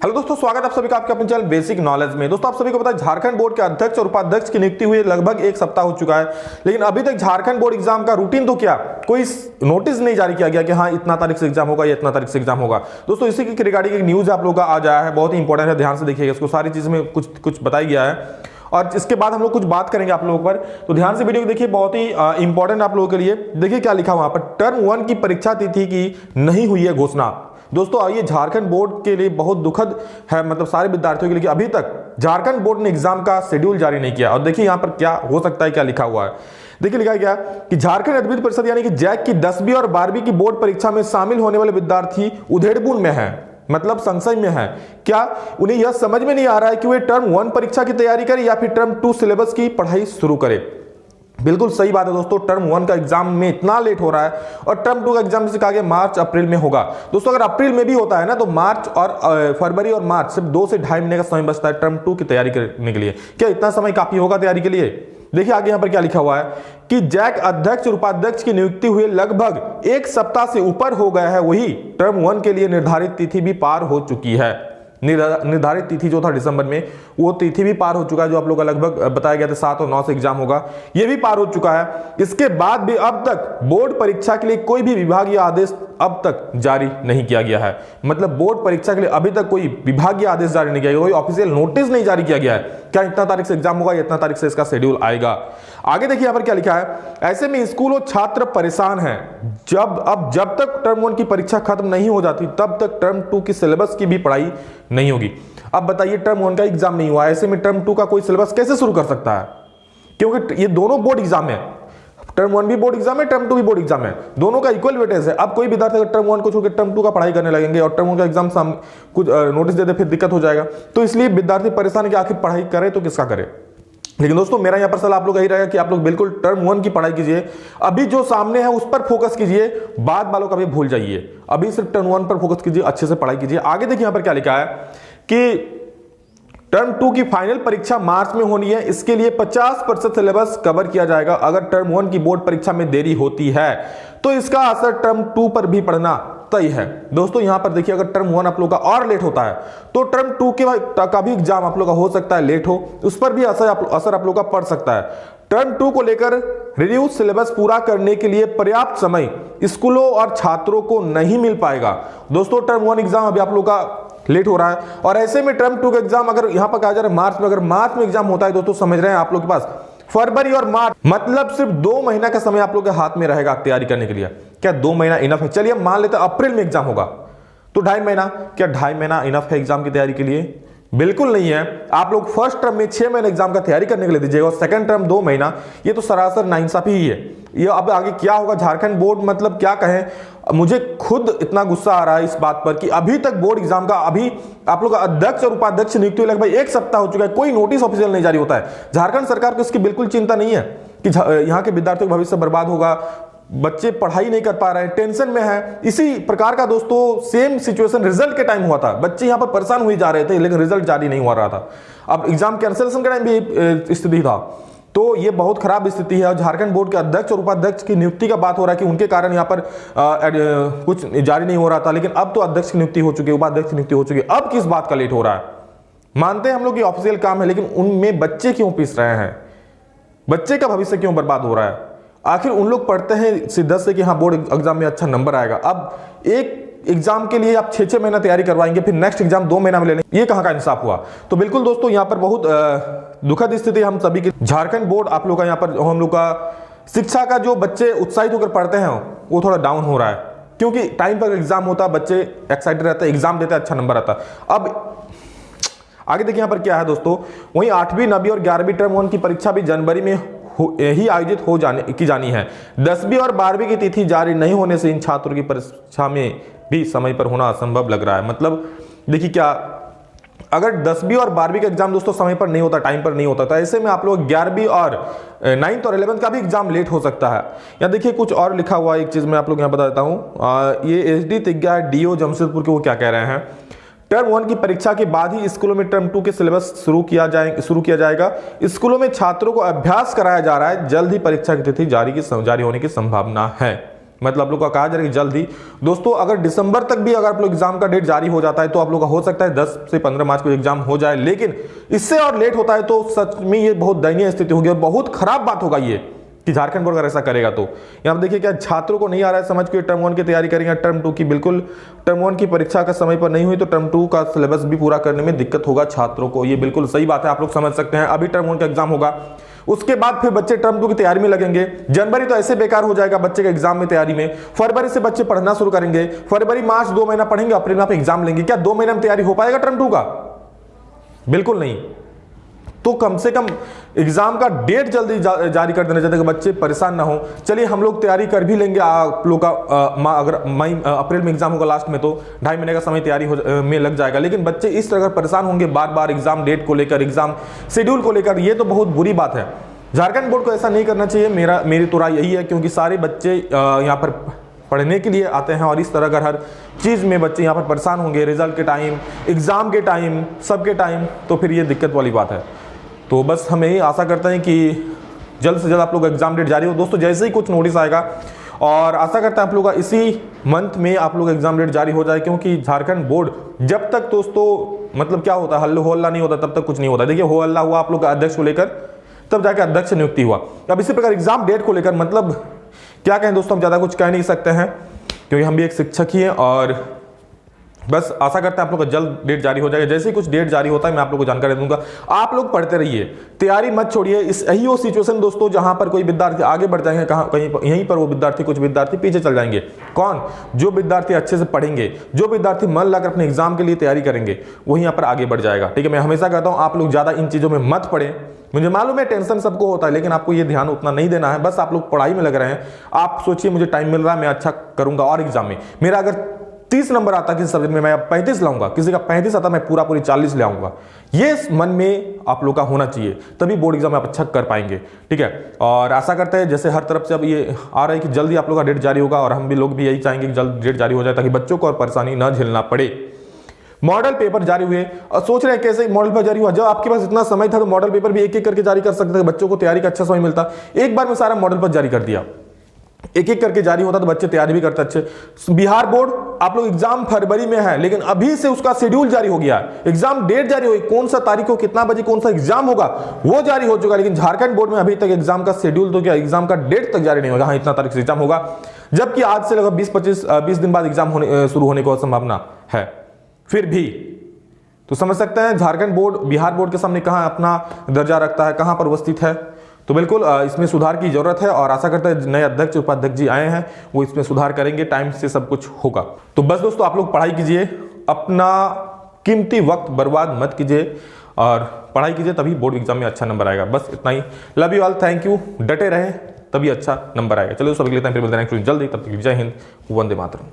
Hello दोस्तों, स्वागत है आप सभी का आपके अपने चैनल बेसिक नॉलेज में। दोस्तों आप सभी को पता है झारखंड बोर्ड के अध्यक्ष और उपाध्यक्ष की नियुक्ति हुई लगभग एक सप्ताह हो चुका है, लेकिन अभी तक झारखंड बोर्ड एग्जाम का रूटीन तो क्या कोई नोटिस नहीं जारी किया गया कि हाँ इतना तारीख से एग्जाम होगा या इतना तारीख से एग्जाम होगा। दोस्तों इसी की रिगार्डिंग एक न्यूज आप लोगों का आ जाया है, बहुत ही इंपॉर्टेंट है, ध्यान से देखिएगा इसको। सारी चीज में कुछ बताया गया है और इसके बाद हम लोग कुछ बात करेंगे आप लोगों पर, तो ध्यान से वीडियो को देखिए, बहुत ही इंपॉर्टेंट आप लोगों के लिए। देखिए क्या लिखा वहां पर, टर्म 1 की परीक्षा तिथि की नहीं हुई है घोषणा। दोस्तों ये झारखंड बोर्ड के लिए बहुत दुखद है, मतलब सारे विद्यार्थियों के लिए, कि अभी तक झारखंड बोर्ड ने एग्जाम का शेड्यूल जारी नहीं किया। और देखिए यहां पर क्या हो सकता है, क्या लिखा हुआ है। देखिए लिखा गया कि झारखंड अद्वित परिषद यानी कि जैक की 10वीं और 12वीं की बोर्ड परीक्षा में शामिल होने वाले विद्यार्थी उधेड़बुन में है, मतलब संशय में है। क्या उन्हें यह समझ में नहीं आ रहा है कि वे टर्म 1 परीक्षा की तैयारी करें या फिर टर्म 2 सिलेबस की पढ़ाई शुरू करें। बिल्कुल सही बात है दोस्तों, टर्म 1 का एग्जाम में इतना लेट हो रहा है और टर्म 2 का एग्जाम जैसे कहा गया मार्च अप्रैल में होगा। दोस्तों अगर अप्रैल में भी होता है ना, तो मार्च और फरवरी और मार्च सिर्फ 2 से ढाई महीने का समय बचता है टर्म 2 की तैयारी करने के लिए। क्या इतना समय काफी होगा तैयारी के लिए? देखिए आगे यहां पर क्या लिखा हुआ है कि जैक अध्यक्ष और उपाध्यक्ष की नियुक्ति हुए लगभग एक सप्ताह से ऊपर हो गया है, वही टर्म 1 के लिए निर्धारित तिथि भी पार हो चुकी है। निर्धारित तिथि जो था दिसंबर में, वो तिथि भी पार हो चुका है। जो आप लोग का लगभग बताया गया था 7 और 9 से एग्जाम होगा, ये भी पार हो चुका है। इसके बाद भी अब तक बोर्ड परीक्षा के लिए कोई भी विभागीय आदेश अब तक जारी नहीं किया गया है। मतलब बोर्ड परीक्षा के लिए अभी तक कोई विभागीय आदेश जारी नहीं किया गया, कोई ऑफिशियल नोटिस नहीं जारी किया गया है क्या इतना तारीख से एग्जाम होगा या इतना तारीख से इसका शेड्यूल आएगा। आगे देखिए यहां पर क्या लिखा है, ऐसे में स्कूल और छात्र परेशान हैं। जब तक टर्म 1 की परीक्षा खत्म नहीं हो जाती तब तक टर्म 2 की सिलेबस की भी पढ़ाई नहीं होगी। अब बताइए टर्म 1 का एग्जाम नहीं हुआ, ऐसे में टर्म 2 का कोई सिलेबस कैसे शुरू कर सकता है? क्योंकि ये दोनों बोर्ड एग्जाम है, टर्म 1 भी बोर्ड एग्जाम है, टर्म 2 भी बोर्ड एग्जाम है, दोनों का इक्वल वेटेज है। अब कोई विद्यार्थी अगर टर्म 1 को छोड़कर टर्म 2 का पढ़ाई करने लगेंगे और टर्म 1 का एग्जाम कुछ नोटिस दे दे, फिर दिक्कत हो जाएगा। तो इसलिए विद्यार्थी परेशान है कि आखिर पढ़ाई करे तो किसका करे। लेकिन दोस्तों मेरा यहां पर सलाह आप लोग यही रहेगा कि आप लोग बिल्कुल टर्म 1 की पढ़ाई कीजिए, अभी जो सामने है उस पर फोकस कीजिए, बाद वालों का भी भूल जाइए। अभी सिर्फ टर्म 1 पर फोकस कीजिए, अच्छे से पढ़ाई कीजिए। आगे देखिए यहां पर क्या लिखा है कि टर्म 2 की फाइनल परीक्षा मार्च में होनी है, इसके लिए 50% सिलेबस कवर किया जाएगा। अगर टर्म 1 की बोर्ड परीक्षा में देरी होती है तो इसका असर टर्म 2 पर भी पड़ना तय है। दोस्तों यहां पर देखिए, अगर टर्म 1 आप लोग का और लेट होता है तो टर्म 2 का भी एग्जाम आप लोग का हो सकता है लेट हो, उस पर भी असर आप लोग का पड़ सकता है। टर्म 2 को लेकर रिव्यू सिलेबस पूरा करने के लिए पर्याप्त समय स्कूलों और छात्रों को नहीं मिल पाएगा। दोस्तों टर्म 1 एग्जाम अभी आप लोग का लेट हो रहा है और ऐसे में टर्म 2 का एग्जाम अगर यहां पर कहा जा रहा है मार्च में, अगर मार्च में एग्जाम होता है दोस्तों समझ रहे हैं आप लोग के पास फरवरी और मार्च, मतलब सिर्फ 2 महीना का समय आप लोग के हाथ में रहेगा तैयारी करने के लिए। क्या 2 महीना इनफ है? चलिए मान लेते हैं अप्रैल में एग्जाम होगा तो 2.5 महीना, क्या 2.5 महीना इनफ है एग्जाम की तैयारी के लिए? बिल्कुल नहीं है। आप लोग फर्स्ट टर्म में 6 महीने एग्जाम का तैयारी करने के लिए दीजिएगा और सेकंड टर्म 2 महीना, ये तो सरासर नाइंसाफी ही है। ये अब आगे क्या होगा झारखंड बोर्ड, मतलब क्या कहें, मुझे खुद इतना गुस्सा आ रहा है इस बात पर कि अभी तक बोर्ड एग्जाम का, अभी आप लोग का अध्यक्ष और उपाध्यक्ष नियुक्ति हुई लगभग एक सप्ताह हो चुका है, कोई नोटिस ऑफिशियल नहीं जारी होता है। झारखंड सरकार को इसकी बिल्कुल चिंता नहीं है कि यहाँ के विद्यार्थियों का भविष्य बर्बाद होगा, बच्चे पढ़ाई नहीं कर पा रहे हैं, टेंशन में है। इसी प्रकार का दोस्तों सेम सिचुएशन रिजल्ट के टाइम हुआ था, बच्चे यहां पर परेशान हुई जा रहे थे लेकिन रिजल्ट जारी नहीं हो रहा था। अब एग्जाम कैंसिलेशन के टाइम भी स्थिति था, तो ये बहुत खराब स्थिति है। और झारखंड बोर्ड के अध्यक्ष और उपाध्यक्ष की नियुक्ति का बात हो रहा है कि उनके कारण यहाँ पर कुछ जारी नहीं हो रहा था, लेकिन अब तो अध्यक्ष की नियुक्ति हो चुकी है, उपाध्यक्ष की नियुक्ति हो चुकी है, अब किस बात का लेट हो रहा है? मानते हैं हम लोग ये ऑफिशियल काम है, लेकिन उनमें बच्चे क्यों पिस रहे हैं? बच्चे का भविष्य क्यों बर्बाद हो रहा है? आखिर उन लोग पढ़ते हैं शिद्दत से कि हाँ बोर्ड एग्जाम में अच्छा नंबर आएगा, अब एक एग्जाम के लिए आप 6-6 महीना तैयारी करवाएंगे, फिर नेक्स्ट एग्जाम 2 महीना में ले लेंगे, ये कहां का इंसाफ हुआ? तो बिल्कुल दोस्तों यहाँ पर बहुत दुखद स्थिति हम सभी की। झारखंड बोर्ड आप लोग का यहाँ पर, हम लोग का शिक्षा का जो बच्चे उत्साहित होकर पढ़ते हैं वो थोड़ा डाउन हो रहा है, क्योंकि टाइम पर एग्जाम होता, बच्चे एक्साइटेड रहते हैं, एग्जाम देते हैं, अच्छा नंबर आता। अब आगे देखिए यहाँ पर क्या है दोस्तों, वहीं 8वीं 9वीं और 11वीं टर्म 1 की परीक्षा भी जनवरी में ही आयोजित की जानी है। 10वीं और 12वीं की तिथि जारी नहीं होने से इन छात्रों की परीक्षा में भी समय पर होना असंभव लग रहा है। मतलब देखिए क्या, अगर 10वीं और 12वीं का एग्जाम दोस्तों समय पर नहीं होता, टाइम पर नहीं होता, तो ऐसे में आप लोग 11वीं और 9th और 11th का भी एग्जाम लेट हो सकता है। यहाँ देखिए कुछ और लिखा हुआ है, एक चीज मैं आप लोग यहाँ बता देता हूँ। ये SD तिग्गा DO जमशेदपुर के वो क्या कह रहे हैं, टर्म 1 की परीक्षा के बाद ही स्कूलों में टर्म 2 के सिलेबस शुरू किया जाएगा। स्कूलों में छात्रों को अभ्यास कराया जा रहा है, जल्द ही परीक्षा की तिथि जारी होने की संभावना है। मतलब आप लोग का कहा जा रहा है कि जल्द ही दोस्तों, अगर दिसंबर तक भी अगर आप लोग एग्जाम का डेट जारी हो जाता है तो आप लोग का हो सकता है 10 से 15 मार्च को एग्जाम हो जाए, लेकिन इससे और लेट होता है तो सच में ये बहुत दयनीय स्थिति होगी और बहुत खराब बात होगा ये कि झारखंड बोर्ड अगर ऐसा करेगा तो। यहाँ पर देखिए क्या छात्रों को नहीं आ रहा है समझ के टर्म 1 की तैयारी करेंगे, टर्म 2 की बिल्कुल टर्म 1 की परीक्षा का समय पर नहीं हुई तो टर्म 2 का सिलेबस भी पूरा करने में दिक्कत होगा छात्रों को। ये बिल्कुल सही बात है, आप लोग समझ सकते हैं। अभी टर्म 1 का एग्जाम होगा, उसके बाद फिर बच्चे टर्म 2 की तैयारी में लगेंगे। जनवरी तो ऐसे बेकार हो जाएगा बच्चे के एग्जाम में तैयारी में। फरवरी से बच्चे पढ़ना शुरू करेंगे, फरवरी मार्च 2 महीना पढ़ेंगे, अप्रैल में आप एग्जाम लेंगे। क्या 2 महीने में तैयारी हो पाएगा टर्म 2 का? बिल्कुल नहीं। तो कम से कम एग्जाम का डेट जल्दी जारी कर देना चाहिए कि बच्चे परेशान ना हो। चलिए हम लोग तैयारी कर भी लेंगे, आप लोग का अगर अप्रैल में एग्जाम होगा लास्ट में तो 2.5 महीने का समय तैयारी में लग जाएगा। लेकिन बच्चे इस तरह परेशान होंगे बार बार एग्जाम डेट को लेकर, एग्जाम शेड्यूल को लेकर, ये तो बहुत बुरी बात है। झारखंड बोर्ड को ऐसा नहीं करना चाहिए, मेरी तो राय यही है, क्योंकि सारे बच्चे यहाँ पर पढ़ने के लिए आते हैं और इस तरह अगर हर चीज़ में बच्चे यहाँ पर परेशान होंगे, रिजल्ट के टाइम, एग्जाम के टाइम, सबके टाइम, तो फिर ये दिक्कत वाली बात है। तो बस हम यही आशा करते हैं कि जल्द से जल्द आप लोग का एग्जाम डेट जारी हो दोस्तों। जैसे ही कुछ नोटिस आएगा, और आशा करते हैं आप लोग का इसी मंथ में आप लोग एग्जाम डेट जारी हो जाए, क्योंकि झारखंड बोर्ड जब तक दोस्तों मतलब क्या होता है, हल्ला हो हल्ला नहीं होता तब तक कुछ नहीं होता। देखिए हो हल्ला हुआ आप लोग का अध्यक्ष को लेकर, तब जाकर अध्यक्ष नियुक्ति हुआ। अब इसी प्रकार एग्जाम डेट को लेकर मतलब क्या कहें दोस्तों, हम ज़्यादा कुछ कह नहीं सकते हैं क्योंकि हम भी एक शिक्षक ही हैं। और बस आशा करते हैं आप लोग का जल्द डेट जारी हो जाएगा। जैसे ही कुछ डेट जारी होता है मैं आप लोग को जानकारी दूंगा। आप लोग पढ़ते रहिए, तैयारी मत छोड़िए। यही वो सिचुएशन दोस्तों जहां पर कोई विद्यार्थी आगे बढ़ जाएंगे, कहीं यहीं पर वो विद्यार्थी, कुछ विद्यार्थी पीछे चल जाएंगे। कौन? जो विद्यार्थी अच्छे से पढ़ेंगे, जो विद्यार्थी मन लगाकर अपने एग्जाम के लिए तैयारी करेंगे, वो यहाँ पर आगे बढ़ जाएगा। ठीक है, मैं हमेशा कहता हूँ आप लोग ज़्यादा इन चीज़ों में मत पढ़ें। मुझे मालूम है टेंशन सबको होता है, लेकिन आपको ये ध्यान उतना नहीं देना है। बस आप लोग पढ़ाई में लग रहे हैं। आप सोचिए मुझे टाइम मिल रहा है, मैं अच्छा करूंगा और एग्जाम में मेरा अगर 30 नंबर आता किसी सब्जेक्ट में, मैं 35 लाऊंगा, किसी का 35 आता मैं पूरी 40 ले आऊंगा। ये मन में आप लोग का होना चाहिए, तभी बोर्ड एग्जाम में आप अच्छा कर पाएंगे। ठीक है, और आशा करते हैं जैसे हर तरफ से अब ये आ रहा है कि जल्दी आप लोग का डेट जारी होगा, और हम भी लोग भी यही चाहेंगे कि जल्द डेट जारी हो जाए ताकि बच्चों को और परेशानी न झेलना पड़े। मॉडल पेपर जारी हुए और सोच रहे हैं कैसे मॉडल पेपर जारी हुआ। जब आपके पास इतना समय था तो मॉडल पेपर भी एक एक करके जारी कर सकते थे, बच्चों को तैयारी का अच्छा समय मिलता। एक बार में सारा मॉडल पेपर जारी कर दिया, एक एक करके जारी होता तो बच्चे तैयारी भी करते अच्छे। बिहार बोर्ड आप लोग एग्जाम फरवरी में है, लेकिन अभी से उसका शेड्यूल जारी हो गया, एग्जाम डेट जारी हुई, कौन सा तारीख को कितना बजे कौन सा एग्जाम होगा वो जारी हो चुका। लेकिन झारखंड बोर्ड में अभी तक एग्जाम का शेड्यूल तो क्या, एग्जाम का डेट तक जारी नहीं होगा। हाँ, इतना तारीख से एग्जाम होगा, जबकि आज से लगभग 20 दिन बाद एग्जाम शुरू होने की संभावना है। फिर भी तो समझ सकते हैं झारखंड बोर्ड बिहार बोर्ड के सामने कहां अपना दर्जा रखता है, कहां पर उपस्थित है। तो बिल्कुल इसमें सुधार की जरूरत है, और आशा करते हैं नए अध्यक्ष उपाध्यक्ष जी आए हैं वो इसमें सुधार करेंगे, टाइम से सब कुछ होगा। तो बस दोस्तों आप लोग पढ़ाई कीजिए, अपना कीमती वक्त बर्बाद मत कीजिए और पढ़ाई कीजिए, तभी बोर्ड एग्जाम में अच्छा नंबर आएगा। बस इतना ही। Love you all, thank you. डटे रहे तभी अच्छा नंबर आएगा। चलो सभी के लिए फिर मिलते हैं जल्दी, तब तक जय हिंद, वंदे मातरम।